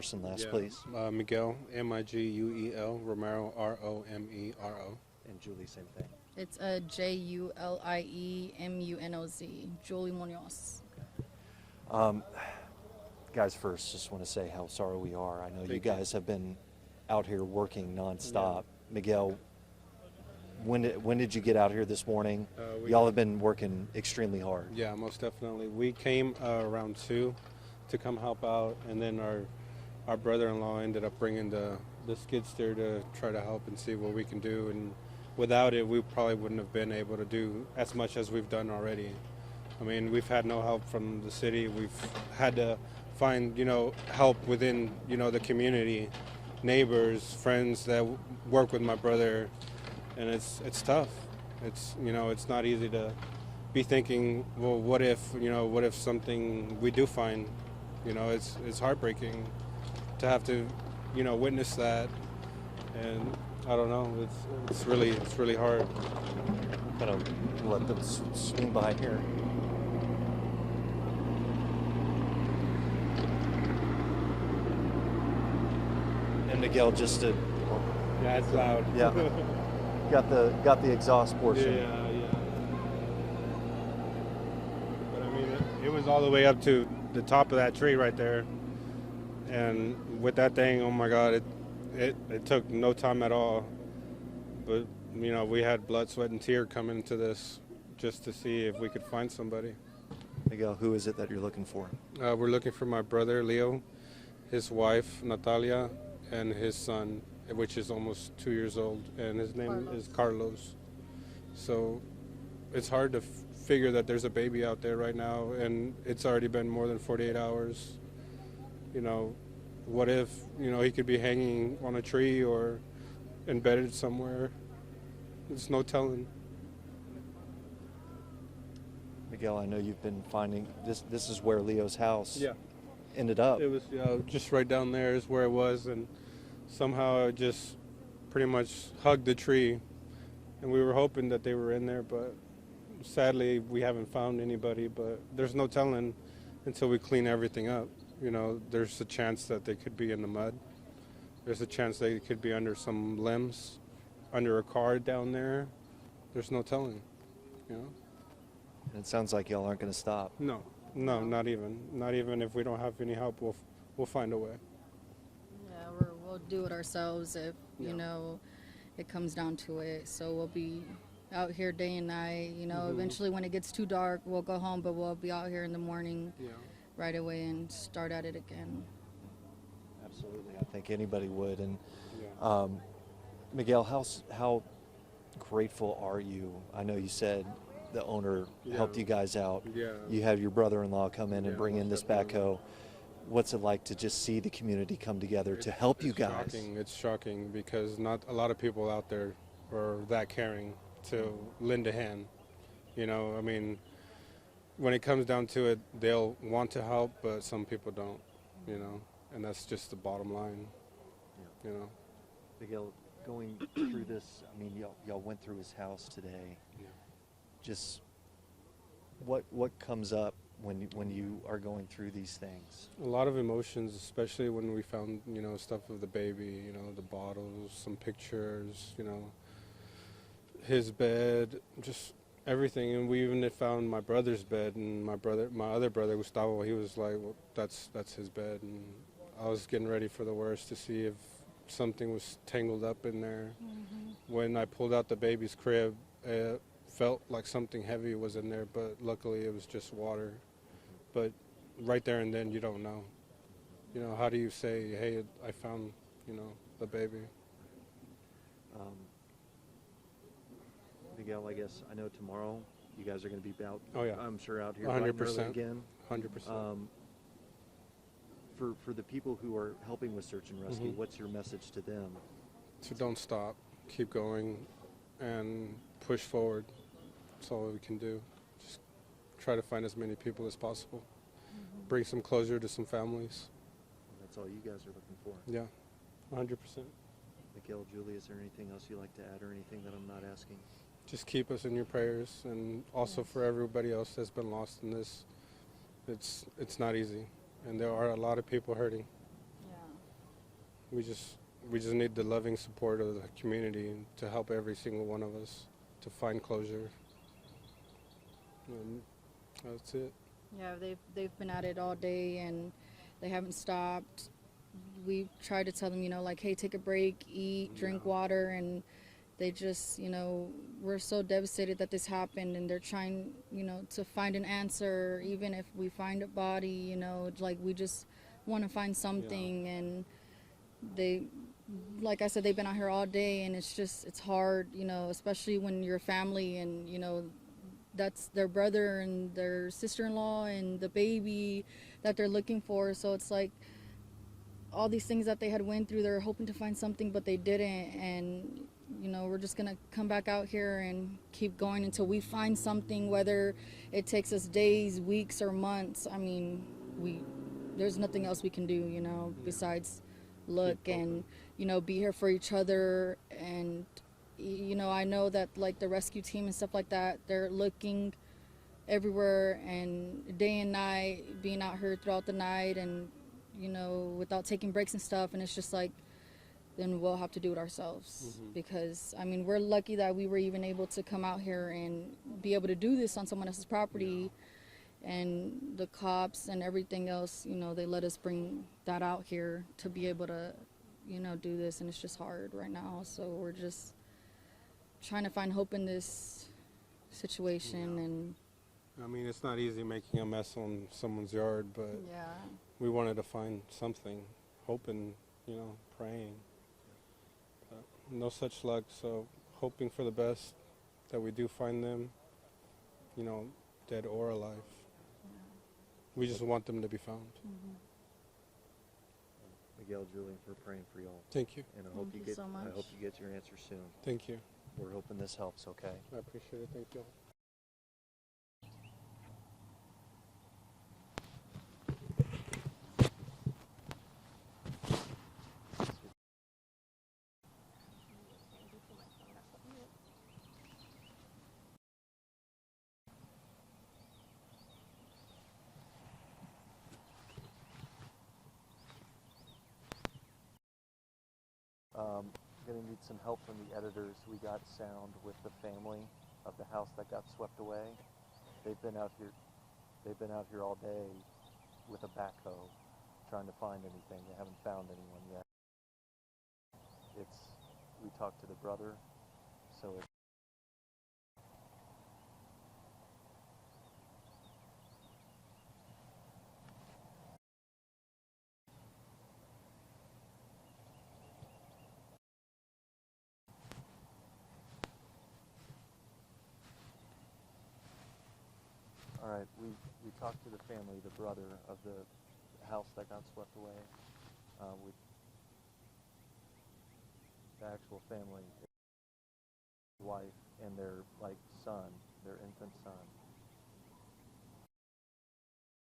First and last, please. Miguel, Miguel, Romero, Romero. And Julie, same thing. It's a Juliemunoz. Julie Munoz. Guys, first, just want to say how sorry we are. I know you Thank guys have been out here working nonstop. Miguel, when did you get out here this morning? Y'all have been working extremely hard. Yeah, most definitely. We came around 2 to come help out, and then our brother-in-law ended up bringing the skid steer to try to help and see what we can do. And without it, we probably wouldn't have been able to do as much as we've done already. I mean, we've had no help from the city. We've had to find, help within, the community, neighbors, friends that work with my brother, and it's tough. It's not easy to be thinking, well, what if something we do find, it's heartbreaking to have to, witness that, and I don't know, it's really hard. Kind of let them swing by here. And Miguel just did. Yeah, it's loud. Yeah. got the exhaust portion. Yeah. But I mean, it was all the way up to the top of that tree right there, and with that thing, oh my God, it took no time at all. But we had blood, sweat, and tear come into this just to see if we could find somebody. Miguel, who is it that you're looking for? We're looking for my brother Leo, his wife Natalia, and his son, which is almost 2 years old, and his name is Carlos. So it's hard to figure that there's a baby out there right now, and it's already been more than 48 hours. What if, he could be hanging on a tree or embedded somewhere? There's no telling. Miguel, I know you've been finding this. This is where Leo's house Yeah. ended up. It was just right down there is where it was, and somehow it just pretty much hugged the tree, and we were hoping that they were in there, but sadly we haven't found anybody. But there's no telling until we clean everything up. There's a chance that they could be in the mud. There's a chance they could be under some limbs, under a car down there. There's no telling. And it sounds like y'all aren't going to stop. No, not even if we don't have any help, we'll find a way. Yeah, we'll do it ourselves if, it comes down to it. So we'll be out here day and night. Eventually when it gets too dark, we'll go home, but we'll be out here in the morning right away and start at it again. Absolutely. I think anybody would. And Miguel, how grateful are you? I know you said the owner helped you guys out. Yeah. You had your brother-in-law come in and bring in this definitely. backhoe. What's it like to just see the community come together to help you guys? It's shocking because not a lot of people out there are that caring to lend a hand. I mean, when it comes down to it, they'll want to help, but some people don't, and that's just the bottom line, Miguel, going through this, I mean, y'all went through his house today. Yeah. Just what comes up when you are going through these things? A lot of emotions, especially when we found, stuff of the baby, the bottles, some pictures, his bed, just everything. And we even found my brother's bed, and my other brother Gustavo, he was like, well, that's his bed. And I was getting ready for the worst to see if something was tangled up in there. Mm-hmm. When I pulled out the baby's crib, it felt like something heavy was in there, but luckily it was just water. But right there and then you don't know. How do you say, hey, I found, the baby? Miguel, I guess I know tomorrow you guys are going to be out. Oh yeah, I'm sure out here 100% again. 100%. For the people who are helping with search and rescue, what's your message to them? So don't stop, keep going, and push forward. That's all we can do. Just try to find as many people as possible. Bring some closure to some families. That's all you guys are looking for. Yeah, 100%. Miguel, Julie, is there anything else you'd like to add or anything that I'm not asking? Just keep us in your prayers, and also for everybody else that's been lost in this. It's not easy, and there are a lot of people hurting. Yeah. we just need the loving support of the community to help every single one of us to find closure. And that's it. Yeah, they've been at it all day and they haven't stopped. We've tried to tell them, like, hey, take a break, eat, drink water, and they just, we're so devastated that this happened, and they're trying, to find an answer. Even if we find a body, like, we just want to find something. And they, like I said, they've been out here all day, and it's hard, especially when you're family and, that's their brother and their sister-in-law and the baby that they're looking for. So it's like all these things that they had went through, they're hoping to find something, but they didn't. And, we're just going to come back out here and keep going until we find something, whether it takes us days, weeks, or months. I mean, there's nothing else we can do, besides look and, be here for each other. And I know that, like, the rescue team and stuff like that, they're looking everywhere and day and night, being out here throughout the night and, without taking breaks and stuff. And it's just like, then we'll have to do it ourselves. Because, I mean, we're lucky that we were even able to come out here and be able to do this on someone else's property. And the cops and everything else, they let us bring that out here to be able to, do this. And it's just hard right now. So we're just trying to find hope in this situation. And I mean, it's not easy making a mess on someone's yard, but yeah, we wanted to find something, hoping, praying. But no such luck, so hoping for the best, that we do find them, dead or alive. We just want them to be found. Miguel, Julian, we're praying for y'all. Thank you. And I hope Thank you so much. I hope you get your answer soon. Thank you. We're hoping this helps, okay? I appreciate it. Thank you. Gonna need some help from the editors. We got sound with the family of the house that got swept away. They've been out here all day with a backhoe trying to find anything. They haven't found anyone yet. We talked to the brother, so it's all right. We talked to the family, the brother of the house that got swept away. The actual family, wife and their son, their infant son.